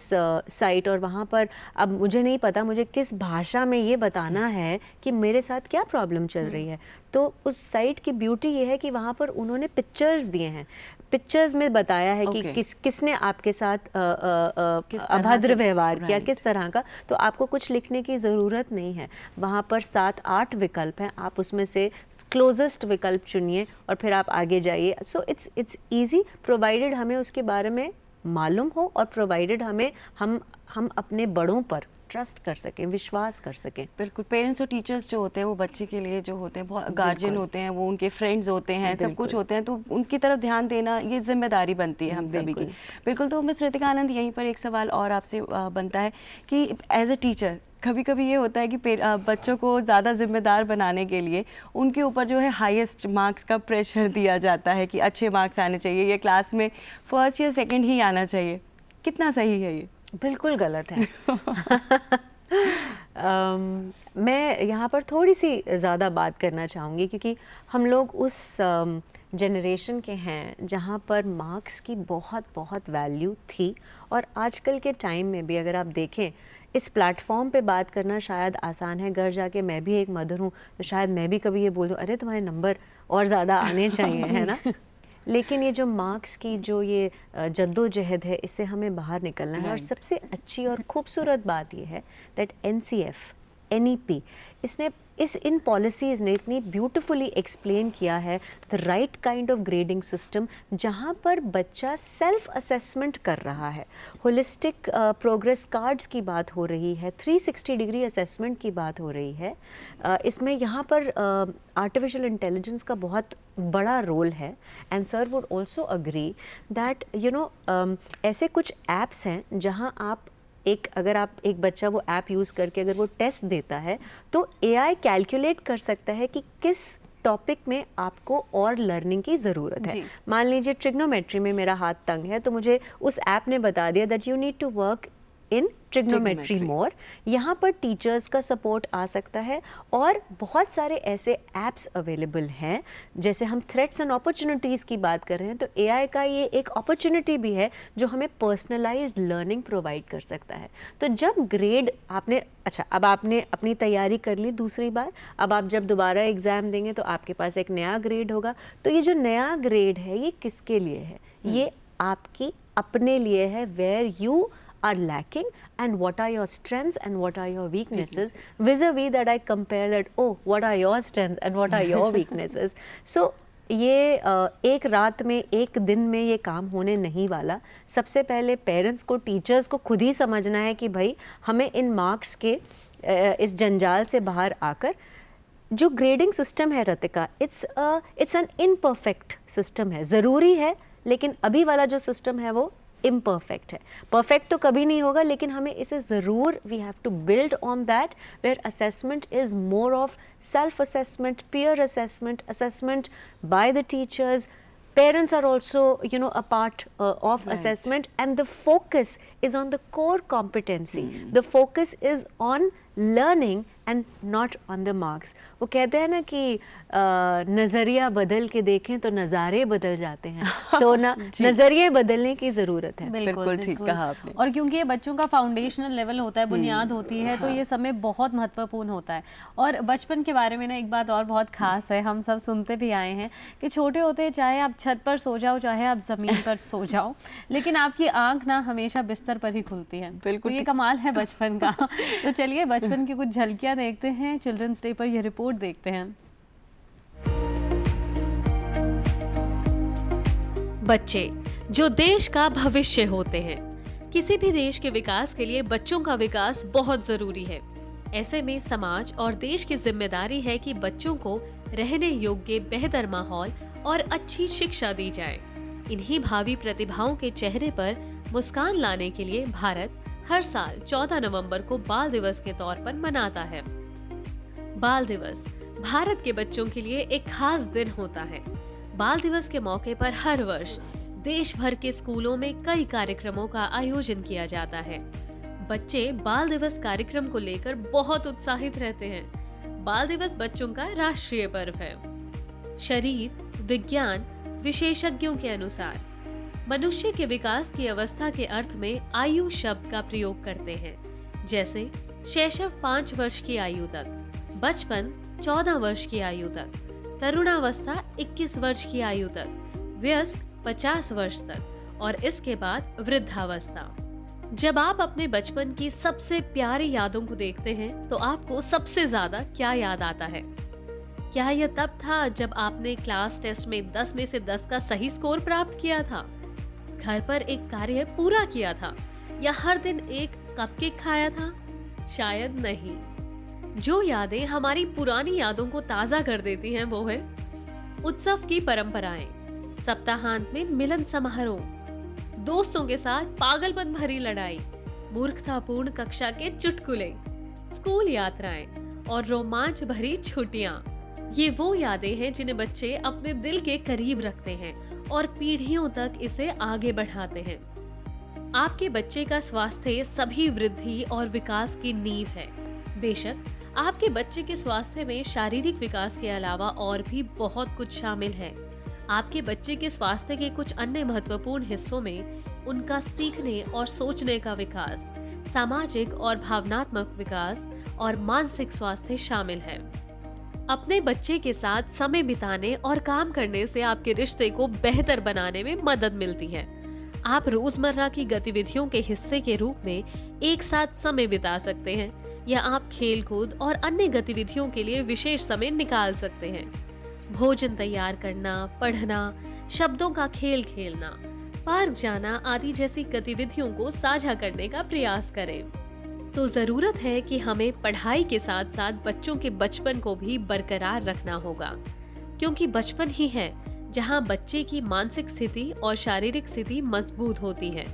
site और वहाँ पर, अब मुझे नहीं पता मुझे किस भाषा में ये बताना है कि मेरे साथ क्या प्रॉब्लम चल रही है, तो उस साइट की ब्यूटी ये है कि वहाँ पर उन्होंने पिक्चर्स दिए हैं। पिक्चर्स में बताया है कि किसने आपके साथ अभद्र व्यवहार किया, किस तरह का। तो आपको कुछ लिखने की ज़रूरत नहीं है, वहाँ पर 7-8 विकल्प हैं, आप उसमें से क्लोजेस्ट विकल्प चुनिए और फिर आप आगे जाइए। सो इट्स ईजी, प्रोवाइडेड हमें उसके बारे में मालूम हो और प्रोवाइडेड हमें हम अपने बड़ों पर ट्रस्ट कर सकें, विश्वास कर सकें। बिल्कुल। पेरेंट्स और टीचर्स जो होते हैं वो बच्चे के लिए जो होते हैं, बहुत गार्जियन होते हैं, वो उनके फ्रेंड्स होते हैं, सब कुछ होते हैं, तो उनकी तरफ ध्यान देना ये जिम्मेदारी बनती है हम सभी की। बिल्कुल। तो मिस रितिका आनंद, यहीं पर एक सवाल और आपसे बनता है कि एज अ टीचर कभी कभी ये होता है कि बच्चों को ज़्यादा जिम्मेदार बनाने के लिए उनके ऊपर जो है हाईएस्ट मार्क्स का प्रेशर दिया जाता है कि अच्छे मार्क्स आने चाहिए, ये क्लास में फर्स्ट या सेकंड ही आना चाहिए। कितना सही है ये? बिल्कुल गलत है। मैं यहाँ पर थोड़ी सी ज़्यादा बात करना चाहूँगी, क्योंकि हम लोग उस जनरेशन के हैं जहाँ पर मार्क्स की बहुत बहुत वैल्यू थी, और आजकल के टाइम में भी अगर आप देखें, इस प्लेटफॉर्म पे बात करना शायद आसान है। घर जाके मैं भी एक मदर हूँ तो शायद मैं भी कभी ये बोल दूँ, अरे तुम्हारे नंबर और ज़्यादा आने चाहिए, है ना। लेकिन ये जो मार्क्स की जो ये जद्दोजहद है, इससे हमें बाहर निकलना है। और सबसे अच्छी और खूबसूरत बात ये है that NCF, NEP, in policies ने इतनी ब्यूटिफुली एक्सप्लेन किया है the right kind of grading system, जहाँ पर बच्चा सेल्फ असेसमेंट कर रहा है। होलिस्टिक प्रोग्रेस कार्ड्स की बात हो रही है, 360 डिग्री असेसमेंट की बात हो रही है। इसमें यहाँ पर आर्टिफिशियल इंटेलिजेंस का बहुत बड़ा रोल है। And sir would also agree that ऐसे कुछ ऐप्स हैं जहाँ आप अगर आप एक बच्चा वो ऐप यूज़ करके अगर वो टेस्ट देता है तो AI कैलकुलेट कर सकता है कि किस टॉपिक में आपको और लर्निंग की ज़रूरत है। मान लीजिए ट्रिग्नोमेट्री में मेरा हाथ तंग है, तो मुझे उस ऐप ने बता दिया that you need to work in trigonometry more. यहाँ पर टीचर्स का सपोर्ट आ सकता है और बहुत सारे ऐसे ऐप्स अवेलेबल हैं। जैसे हम थ्रेट्स एंड अपॉर्चुनिटीज़ की बात कर रहे हैं तो AI का ये एक अपॉर्चुनिटी भी है जो हमें पर्सनलाइज्ड लर्निंग प्रोवाइड कर सकता है। तो जब ग्रेड आपने अब आपने अपनी तैयारी कर ली दूसरी बार, अब आप जब दोबारा एग्ज़ाम देंगे तो आपके पास एक नया ग्रेड होगा। तो ये जो नया ग्रेड है ये किसके लिए है? ये आपकी अपने लिए है, where you are lacking and what are your strengths and what are your weaknesses, vis-a-vis that I compare that, oh, what are your strengths and what are your weaknesses. So ये एक रात में, एक दिन में ये काम होने नहीं वाला। सबसे पहले पेरेंट्स को, टीचर्स को खुद ही समझना है कि भाई हमें इन मार्क्स के इस जंजाल से बाहर आकर, जो ग्रेडिंग सिस्टम है Ratika, it's an imperfect system है, ज़रूरी है, लेकिन अभी वाला जो सिस्टम है वो इम्परफेक्ट है। परफेक्ट तो कभी नहीं होगा, लेकिन हमें इसे ज़रूर, we have to build on that, where assessment is more of self assessment, peer assessment, assessment by the teachers. Parents are also, a part of assessment, and the focus is on the core competency. The focus is on learning and not on the marks. वो कहते हैं ना कि नज़रिया बदल के देखें तो नज़ारे बदल जाते हैं, तो ना नज़रिए बदलने की ज़रूरत है। बिल्कुल ठीक कहा आपने। और क्योंकि ये बच्चों का फाउंडेशनल लेवल होता है, बुनियाद होती है, तो ये समय बहुत महत्वपूर्ण होता है। और बचपन के बारे में ना एक बात और बहुत खास है, हम सब सुनते भी आए हैं कि छोटे होते चाहे आप छत पर सो जाओ, चाहे आप ज़मीन पर सो जाओ, लेकिन आपकी आँख ना हमेशा बिस्तर पर ही खुलती है। बिल्कुल, तो ये कमाल है बचपन का। तो चलिए बचपन की कुछ झलकियाँ देखते हैं, चिल्ड्रंस डे पर यह रिपोर्ट देखते हैं। बच्चे जो देश का भविष्य होते हैं। किसी भी देश के विकास के लिए बच्चों का विकास बहुत जरूरी है। ऐसे में समाज और देश की जिम्मेदारी है कि बच्चों को रहने योग्य बेहतर माहौल और अच्छी शिक्षा दी जाए। इन्हीं भावी प्रतिभाओं के चेहरे पर मुस्कान लाने के लिए भारत हर साल 14 नवंबर को बाल दिवस के तौर पर मनाता है। बाल दिवस भारत के बच्चों के लिए एक खास दिन होता है। बाल दिवस के मौके पर हर वर्ष देश भर के स्कूलों में कई कार्यक्रमों का आयोजन किया जाता है। बच्चे बाल दिवस कार्यक्रम को लेकर बहुत उत्साहित रहते हैं। बाल दिवस बच्चों का राष्ट्रीय पर्व है। शरीर विज्ञान विशेषज्ञों के अनुसार मनुष्य के विकास की अवस्था के अर्थ में आयु शब्द का प्रयोग करते हैं। जैसे शैशव 5 वर्ष की आयु तक, बचपन 14 वर्ष की आयु तक, तरुणावस्था 21 वर्ष की आयु तक, वयस्क 50 वर्ष तक और इसके बाद वृद्धावस्था। जब आप अपने बचपन की सबसे प्यारी यादों को देखते हैं तो आपको सबसे ज्यादा क्या याद आता है? क्या यह तब था जब आपने क्लास टेस्ट में 10 में से 10 का सही स्कोर प्राप्त किया था, घर पर एक कार्य पूरा किया था, या हर दिन एक कपकेक खाया था? शायद नहीं। जो यादें हमारी पुरानी यादों को ताजा कर देती हैं वो है उत्सव की परंपराएं, सप्ताहांत में मिलन समारोह, दोस्तों के साथ पागलपन भरी लड़ाई, मूर्खतापूर्ण कक्षा के चुटकुले, स्कूल यात्राएं और रोमांच भरी छुट्टियां। ये वो यादें हैं जिन्हें बच्चे अपने दिल के करीब रखते हैं और पीढ़ियों तक इसे आगे बढ़ाते हैं। आपके बच्चे का स्वास्थ्य सभी वृद्धि और विकास की नींव है। बेशक आपके बच्चे के स्वास्थ्य में शारीरिक विकास के अलावा और भी बहुत कुछ शामिल है। आपके बच्चे के स्वास्थ्य के कुछ अन्य महत्वपूर्ण हिस्सों में उनका सीखने और सोचने का विकास, सामाजिक और भावनात्मक विकास और मानसिक स्वास्थ्य शामिल है। अपने बच्चे के साथ समय बिताने और काम करने से आपके रिश्ते को बेहतर बनाने में मदद मिलती है। आप रोजमर्रा की गतिविधियों के हिस्से के रूप में एक साथ समय बिता सकते हैं, या आप खेल-कूद और अन्य गतिविधियों के लिए विशेष समय निकाल सकते हैं। भोजन तैयार करना, पढ़ना, शब्दों का खेल खेलना, पार्क जाना आदि जैसी गतिविधियों को साझा करने का प्रयास करें। तो जरूरत है कि हमें पढ़ाई के साथ साथ बच्चों के बचपन को भी बरकरार रखना होगा, क्योंकि बचपन ही है जहां बच्चे की मानसिक स्थिति और शारीरिक स्थिति मजबूत होती है।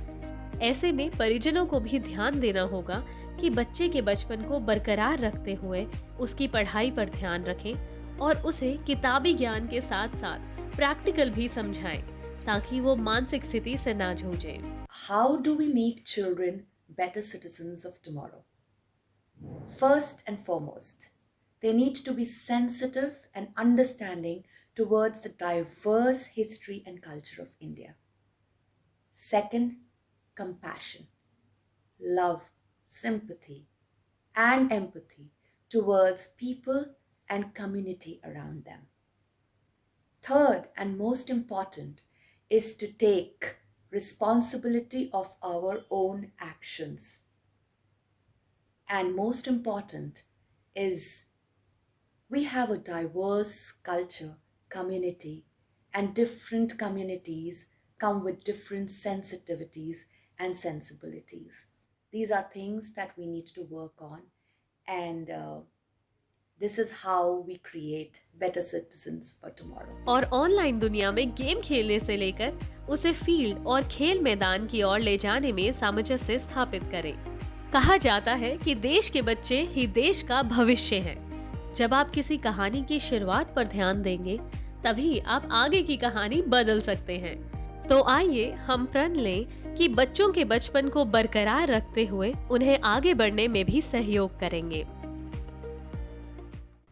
ऐसे में परिजनों को भी ध्यान देना होगा कि बच्चे के बचपन को बरकरार रखते हुए उसकी पढ़ाई पर ध्यान रखें और उसे किताबी ज्ञान के साथ साथ प्रैक्टिकल भी समझाएं, ताकि वो मानसिक स्थिति से ना जूझे। How do we make children better citizens of tomorrow. First and foremost, they need to be sensitive and understanding towards the diverse history and culture of India. Second, compassion, love, sympathy, and empathy towards people and community around them. Third, and most important, is to take responsibility of our own actions. And most important is we have a diverse culture, community, and different communities come with different sensitivities and sensibilities. These are things that we need to work on, and this is how we create better citizens for tomorrow. और online दुनिया में game खेलने से लेकर उसे field और खेल मैदान की ओर ले जाने में सामंजस्य स्थापित करें। कहा जाता है कि देश के बच्चे ही देश का भविष्य हैं। जब आप किसी कहानी की शुरुआत पर ध्यान देंगे, तभी आप आगे की कहानी बदल सकते हैं। तो आइए हम प्रण लें कि बच्चों के बचपन को बरकरार रखते हुए उन्हें आगे बढ़ने में भी सहयोग करेंगे।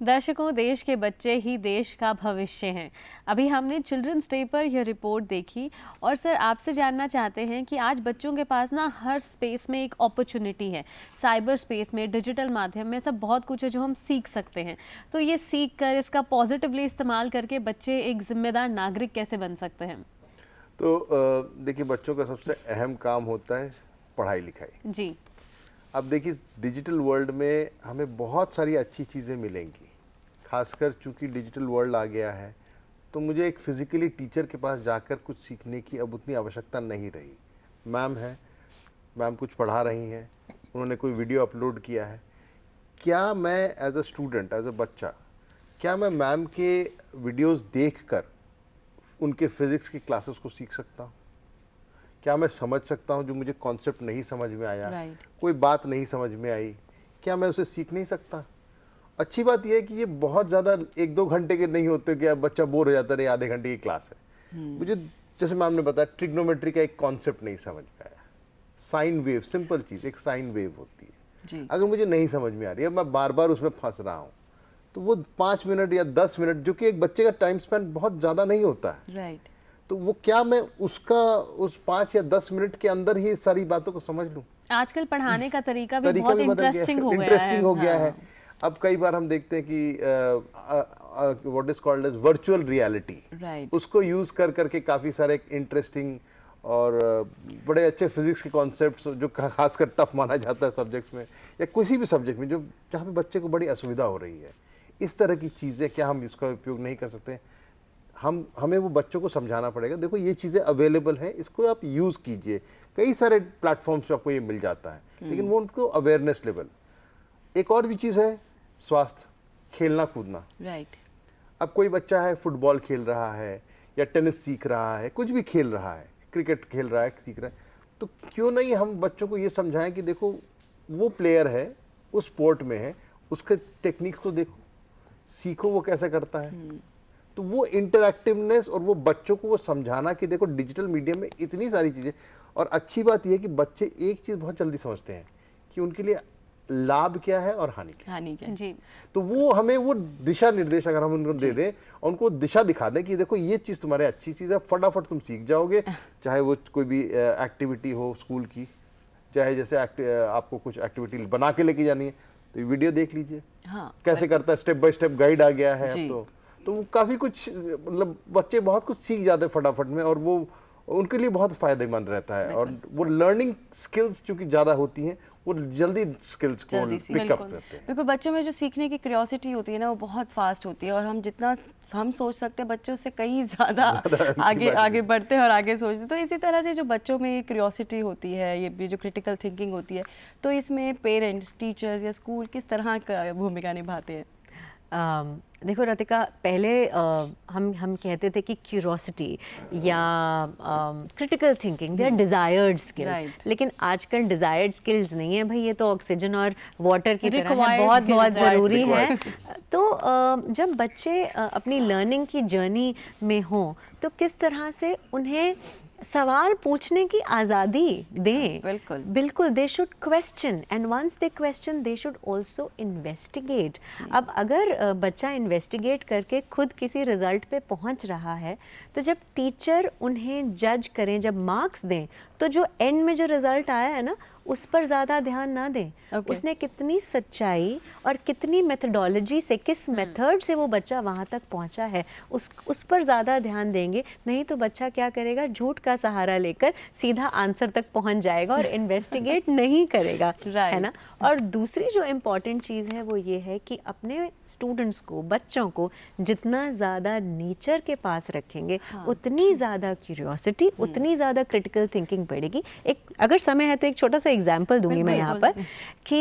दर्शकों, देश के बच्चे ही देश का भविष्य हैं। अभी हमने चिल्ड्रंस डे पर यह रिपोर्ट देखी और सर आपसे जानना चाहते हैं कि आज बच्चों के पास ना हर स्पेस में एक अपॉर्चुनिटी है। साइबर स्पेस में, डिजिटल माध्यम में सब बहुत कुछ है जो हम सीख सकते हैं। तो ये सीख कर इसका पॉजिटिवली इस्तेमाल करके बच्चे एक जिम्मेदार नागरिक कैसे बन सकते हैं? तो देखिए, बच्चों का सबसे अहम काम होता है पढ़ाई लिखाई जी। अब देखिए, डिजिटल वर्ल्ड में हमें बहुत सारी अच्छी चीज़ें मिलेंगी, खासकर चूंकि डिजिटल वर्ल्ड आ गया है तो मुझे एक फिज़िकली टीचर के पास जाकर कुछ सीखने की अब उतनी आवश्यकता नहीं रही। मैम है, मैम कुछ पढ़ा रही हैं, उन्होंने कोई वीडियो अपलोड किया है, क्या मैं as a student, as a बच्चा, क्या मैं मैम के वीडियोस देखकर उनके फिज़िक्स की क्लासेस को सीख सकता हूँ? क्या मैं समझ सकता हूँ जो मुझे कॉन्सेप्ट नहीं समझ में आया, कोई बात नहीं समझ में आई, क्या मैं उसे सीख नहीं सकता? अच्छी बात यह है कि ये बहुत ज़्यादा 1-2 घंटे के नहीं होते कि अब बच्चा बोर हो जाता है, आधे घंटे की क्लास है। मुझे जैसे मैम ने बताया, ट्रिग्नोमेट्री का एक कॉन्सेप्ट नहीं समझ में आया, साइन वेव, सिंपल चीज़, एक साइन वेव होती है, अगर मुझे नहीं समझ में आ रही है, मैं बार बार उसमें फंस रहा हूँ, तो वो 5 मिनट या 10 मिनट, जो कि एक बच्चे का टाइम स्पेंड बहुत ज़्यादा नहीं होता है, तो वो क्या मैं उसका उस 5 या 10 मिनट के अंदर ही सारी बातों को समझ लूँ? आजकल पढ़ाने का तरीका भी बहुत इंटरेस्टिंग हो गया है। अब कई बार हम देखते हैं कि what is called as virtual reality, उसको यूज कर करके काफ़ी सारे इंटरेस्टिंग और बड़े अच्छे फिजिक्स के कॉन्सेप्ट्स जो खासकर टफ माना जाता है सब्जेक्ट्स में या किसी भी सब्जेक्ट में, जो जहाँ पे बच्चे को बड़ी असुविधा हो रही है, इस तरह की चीज़ें क्या हम इसका उपयोग नहीं कर सकते? हमें वो बच्चों को समझाना पड़ेगा, देखो ये चीज़ें अवेलेबल हैं, इसको आप यूज़ कीजिए। कई सारे प्लेटफॉर्म्स पे आपको ये मिल जाता है, लेकिन वो उनको अवेयरनेस लेवल। एक और भी चीज़ है स्वास्थ्य, खेलना कूदना। अब कोई बच्चा है फुटबॉल खेल रहा है या टेनिस सीख रहा है, कुछ भी खेल रहा है, क्रिकेट खेल रहा है, सीख रहा है, तो क्यों नहीं हम बच्चों को ये समझाएं कि देखो वो प्लेयर है, उस स्पोर्ट में है, उसके टेक्निक्स को देखो, सीखो वो कैसे करता है। तो वो इंटरैक्टिवनेस और वो बच्चों को वो समझाना कि देखो डिजिटल मीडिया में इतनी सारी चीज़ें, और अच्छी बात यह है कि बच्चे एक चीज़ बहुत जल्दी समझते हैं कि उनके लिए लाभ क्या है और हानि क्या है। जी। तो वो हमें वो दिशा निर्देश अगर हम उनको दे दें और उनको दिशा दिखा दें कि देखो ये चीज़ तुम्हारे अच्छी चीज़ है, फटाफट तुम सीख जाओगे, चाहे वो कोई भी एक्टिविटी हो स्कूल की, चाहे जैसे आपको कुछ एक्टिविटी बना के लेके जानी है तो ये वीडियो देख लीजिए, कैसे करता है, स्टेप बाय स्टेप गाइड आ गया है अब तो वो काफ़ी कुछ, मतलब बच्चे बहुत कुछ सीख जाते हैं फटाफट में, और वो उनके लिए बहुत फ़ायदेमंद रहता है। और वो लर्निंग स्किल्स चूँकि ज़्यादा होती हैं, वो जल्दी स्किल्स को पिकअप करते हैं। बिल्कुल, बच्चों में जो सीखने की क्यूरियोसिटी होती है ना, वो बहुत फास्ट होती है, और हम जितना हम सोच सकते हैं बच्चों से कहीं ज़्यादा आगे बढ़ते हैं और आगे सोचते हैं। तो इसी तरह से जो बच्चों में क्यूरियोसिटी होती है, ये भी जो क्रिटिकल थिंकिंग होती है, तो इसमें पेरेंट्स, टीचर्स या स्कूल किस तरह का भूमिका निभाते हैं? देखो रतिका, पहले हम कहते थे कि क्यूरोसिटी या critical thinking, they are desired skills, लेकिन आजकल डिजायर्ड स्किल्स नहीं है भाई, ये तो ऑक्सीजन और वाटर की तरह है, बहुत बहुत ज़रूरी है। तो जब बच्चे अपनी लर्निंग की जर्नी में हों तो किस तरह से उन्हें सवाल पूछने की आज़ादी दें। बिल्कुल। बिल्कुल, they should question, and once they question they should also investigate. अब अगर बच्चा इन्वेस्टिगेट करके खुद किसी रिजल्ट पे पहुंच रहा है, तो जब टीचर उन्हें जज करें, जब मार्क्स दें, तो जो एंड में जो रिजल्ट आया है ना, उस पर ज़्यादा ध्यान ना दें। उसने कितनी सच्चाई और कितनी मेथडोलॉजी से, किस मेथड से वो बच्चा वहाँ तक पहुँचा है, उस पर ज़्यादा ध्यान देंगे। नहीं तो बच्चा क्या करेगा, झूठ का सहारा लेकर सीधा आंसर तक पहुँच जाएगा और इन्वेस्टिगेट नहीं करेगा, है ना। और दूसरी जो इम्पॉर्टेंट चीज़ है वो ये है कि अपने स्टूडेंट्स को, बच्चों को जितना ज़्यादा नेचर के पास रखेंगे, उतनी ज़्यादा क्यूरियोसिटी, उतनी ज़्यादा क्रिटिकल थिंकिंग बढ़ेगी। एक अगर समय है तो एक छोटा सा एग्जाम्पल दूंगी मैं यहाँ पर कि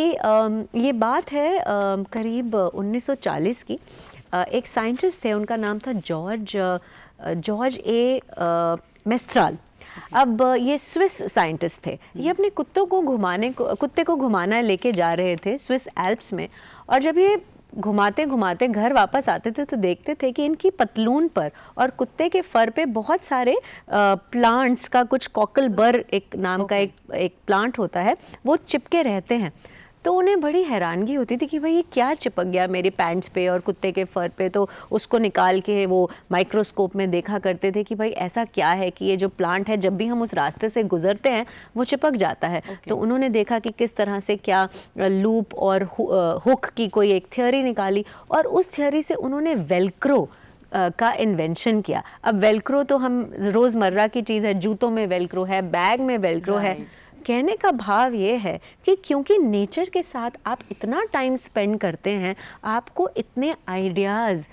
ये बात है करीब 1940 की। एक साइंटिस्ट थे, उनका नाम था जॉर्ज ए मेस्ट्राल। अब ये स्विस साइंटिस्ट थे। ये अपने कुत्ते को घुमाना लेके जा रहे थे स्विस एल्प्स में, और जब ये घुमाते घुमाते घर वापस आते थे तो देखते थे कि इनकी पतलून पर और कुत्ते के फर पे बहुत सारे प्लांट्स का, कुछ कॉकल बर एक नाम का एक प्लांट होता है, वो चिपके रहते हैं। तो उन्हें बड़ी हैरानगी होती थी कि भाई ये क्या चिपक गया मेरे पैंट्स पे और कुत्ते के फर पे। तो उसको निकाल के वो माइक्रोस्कोप में देखा करते थे कि भाई ऐसा क्या है कि ये जो प्लांट है, जब भी हम उस रास्ते से गुजरते हैं वो चिपक जाता है। तो उन्होंने देखा कि किस तरह से क्या लूप और हुक की कोई एक थ्योरी निकाली, और उस थ्योरी से उन्होंने वेलक्रो का इन्वेंशन किया। अब वेलक्रो तो हम रोज़मर्रा की चीज़ है, जूतों में वेलक्रो है, बैग में वेलक्रो है। कहने का भाव ये है कि क्योंकि नेचर के साथ आप इतना टाइम स्पेंड करते हैं, आपको इतने आइडियाज़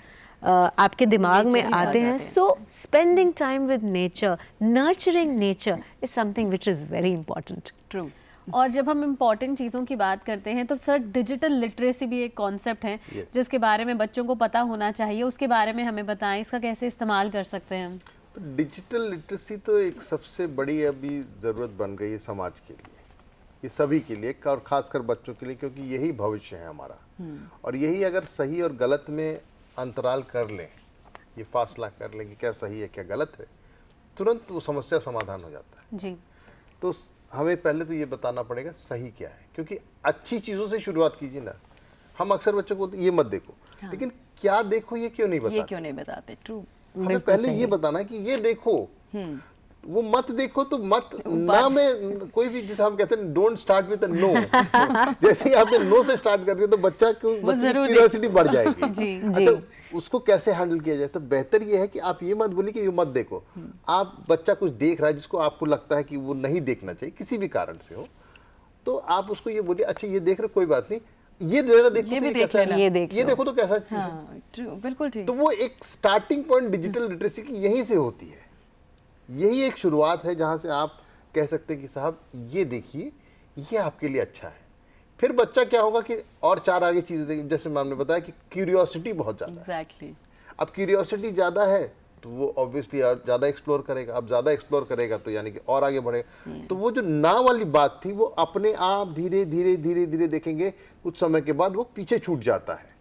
आपके दिमाग में आते हैं। So spending time with nature, nurturing nature is something which is very important. True. और जब हम इम्पॉर्टेंट चीज़ों की बात करते हैं तो सर, डिजिटल लिटरेसी भी एक कॉन्सेप्ट है जिसके बारे में बच्चों को पता होना चाहिए। उसके बारे में हमें बताएं, इसका कैसे इस्तेमाल कर सकते हैं हम? डिजिटल लिटरेसी तो एक सबसे बड़ी अभी ज़रूरत बन गई है समाज के लिए, ये सभी के लिए, और ख़ासकर बच्चों के लिए, क्योंकि यही भविष्य है हमारा। और यही अगर सही और गलत में अंतराल कर लें, ये फासला कर लें कि क्या सही है क्या गलत है, तुरंत वो समस्या समाधान हो जाता है जी। तो हमें पहले तो ये बताना पड़ेगा सही क्या है, क्योंकि अच्छी चीज़ों से शुरुआत कीजिए ना। हम अक्सर बच्चों को ये मत देखो, लेकिन क्या देखो ये क्यों नहीं बताते? ट्रू। हमें पहले ये बताना है कि ये देखो, वो मत देखो तो मत ना में कोई भी, जैसे हम कहते हैं डोंट स्टार्ट विद नो। जैसे ही आपने नो से स्टार्ट कर दिया तो बच्चे की क्यूरियोसिटी बढ़ जाएगी। अच्छा, उसको कैसे हैंडल किया जाए? तो बेहतर ये है कि आप ये मत बोलिए कि ये मत देखो। आप बच्चा कुछ देख रहा है जिसको आपको लगता है कि वो नहीं देखना चाहिए, किसी भी कारण से हो, तो आप उसको ये बोलिए, अच्छा ये देख रहे कोई बात नहीं, ये जरा देखो, ये देखो तो कैसा चीज है। बिल्कुल ठीक। तो वो एक स्टार्टिंग पॉइंट डिजिटल लिटरेसी की यहीं से होती है। यही एक शुरुआत है जहां से आप कह सकते हैं कि साहब ये देखिए, ये आपके लिए अच्छा है। फिर बच्चा क्या होगा कि और चार आगे चीजें देखें, जैसे मैम ने बताया कि क्यूरियोसिटी बहुत ज्यादा है। अब क्यूरियोसिटी ज्यादा है तो वो ऑब्वियसली ज़्यादा एक्सप्लोर करेगा। अब ज़्यादा एक्सप्लोर करेगा तो यानी कि और आगे बढ़ेगा। तो वो जो ना वाली बात थी वो अपने आप धीरे धीरे धीरे धीरे देखेंगे, कुछ समय के बाद वो पीछे छूट जाता है,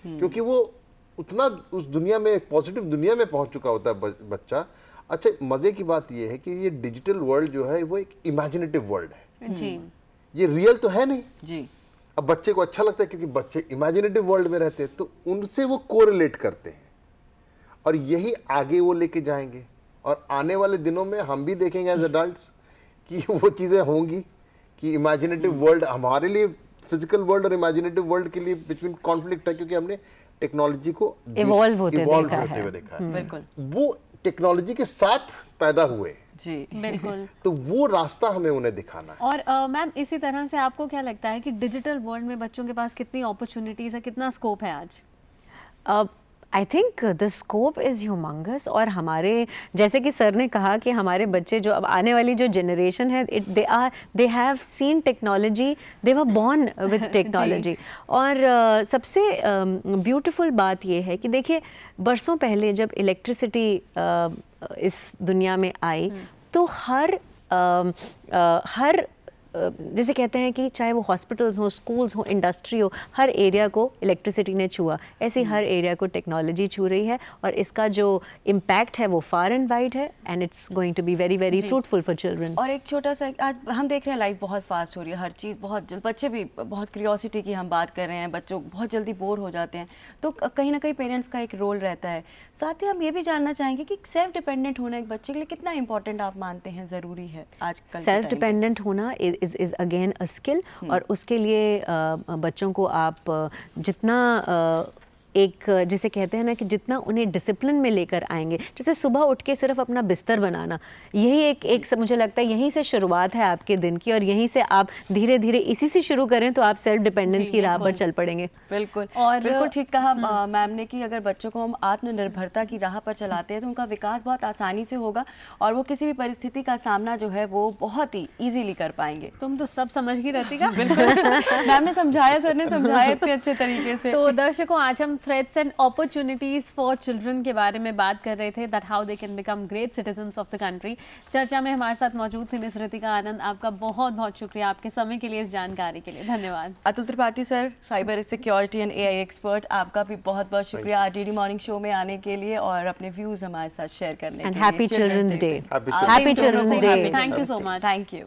क्योंकि वो उतना उस दुनिया में, पॉजिटिव दुनिया में पहुंच चुका होता है बच्चा। अच्छा, मज़े की बात ये है कि ये डिजिटल वर्ल्ड जो है वो एक इमेजिनेटिव वर्ल्ड है जी, ये रियल तो है नहीं जी। अब बच्चे को अच्छा लगता है क्योंकि बच्चे इमेजिनेटिव वर्ल्ड में रहते हैं, तो उनसे वो कोरिलेट करते हैं और यही आगे वो लेके जाएंगे। और आने वाले दिनों में हम भी देखेंगे एज एडल्ट्स कि वो चीज़ें होंगी कि इमेजिनेटिव वर्ल्ड हमारे लिए, फिजिकल वर्ल्ड और इमेजिनेटिव वर्ल्ड के लिए बिटवीन कॉन्फ्लिक्ट है, क्योंकि हमने टेक्नोलॉजी को इवॉल्व होते हुए देखा है। बिल्कुल, वो टेक्नोलॉजी के साथ पैदा हुए जी, बिल्कुल। तो वो रास्ता हमें उन्हें दिखाना है। और मैम, इसी तरह से आपको क्या लगता है कि डिजिटल वर्ल्ड में बच्चों के पास कितनी अपॉर्चुनिटीज है, कितना स्कोप है आज? I think the scope is humongous. और हमारे, जैसे कि सर ने कहा कि हमारे बच्चे जो अब आने वाली जो जनरेशन है, they have seen technology, they were born with technology. और सबसे ब्यूटीफुल बात ये है कि देखिए, बरसों पहले जब इलेक्ट्रिसिटी इस दुनिया में आई तो हर जैसे कहते हैं कि चाहे वो हॉस्पिटल्स हो, स्कूल्स हो, इंडस्ट्री हो, हर एरिया को इलेक्ट्रिसिटी ने छुआ, ऐसे हर एरिया को टेक्नोलॉजी छू रही है और इसका जो इम्पैक्ट है वो फार एंड वाइड है and it's going to be very very fruitful for children. और एक छोटा सा, आज हम देख रहे हैं लाइफ बहुत फास्ट हो रही है, हर चीज़ बहुत जल्द, बच्चे भी बहुत क्यूरियोसिटी की हम बात कर रहे हैं, बच्चों बहुत जल्दी बोर हो जाते हैं, तो कहीं ना कहीं पेरेंट्स का एक रोल रहता है। साथ ही हम ये भी जानना चाहेंगे कि सेल्फ डिपेंडेंट होना एक बच्चे के लिए कितना इंपॉर्टेंट आप मानते हैं ज़रूरी है आजकल? सेल्फ डिपेंडेंट होना इज़ अगेन अ स्किल और उसके लिए बच्चों को आप जितना एक जिसे कहते हैं ना कि जितना उन्हें डिसिप्लिन में लेकर आएंगे, जैसे सुबह उठ के सिर्फ अपना बिस्तर बनाना, यही एक मुझे लगता है यहीं से शुरुआत है आपके दिन की और यहीं से आप धीरे धीरे इसी से शुरू करें तो आप सेल्फ डिपेंडेंस की राह पर चल पड़ेंगे। बिल्कुल, और बिल्कुल ठीक कहा मैम ने कि अगर बच्चों को हम आत्मनिर्भरता की राह पर चलाते हैं तो उनका विकास बहुत आसानी से होगा और वो किसी भी परिस्थिति का सामना जो है वो बहुत ही ईजीली कर पाएंगे। तुम तो सब समझ गई रहती का। मैम ने समझाया, सर ने समझाया इतने अच्छे तरीके से। तो दर्शकों, आज हम threats and opportunities for children के बारे में बात कर रहे थे, that how they can become great citizens of the country. चर्चा में हमारे साथ मौजूद थी मिस रितिका आनंद। आपका बहुत बहुत शुक्रिया आपके समय के लिए, इस जानकारी के लिए धन्यवाद। Atul Tripathi sir, cyber security and AI expert, आपका भी बहुत बहुत शुक्रिया आज डीडी मॉर्निंग शो में आने के लिए और अपने व्यूज हमारे साथ शेयर करने के लिए। Happy children's day. Happy Children's Day. Thank you so much. Thank you.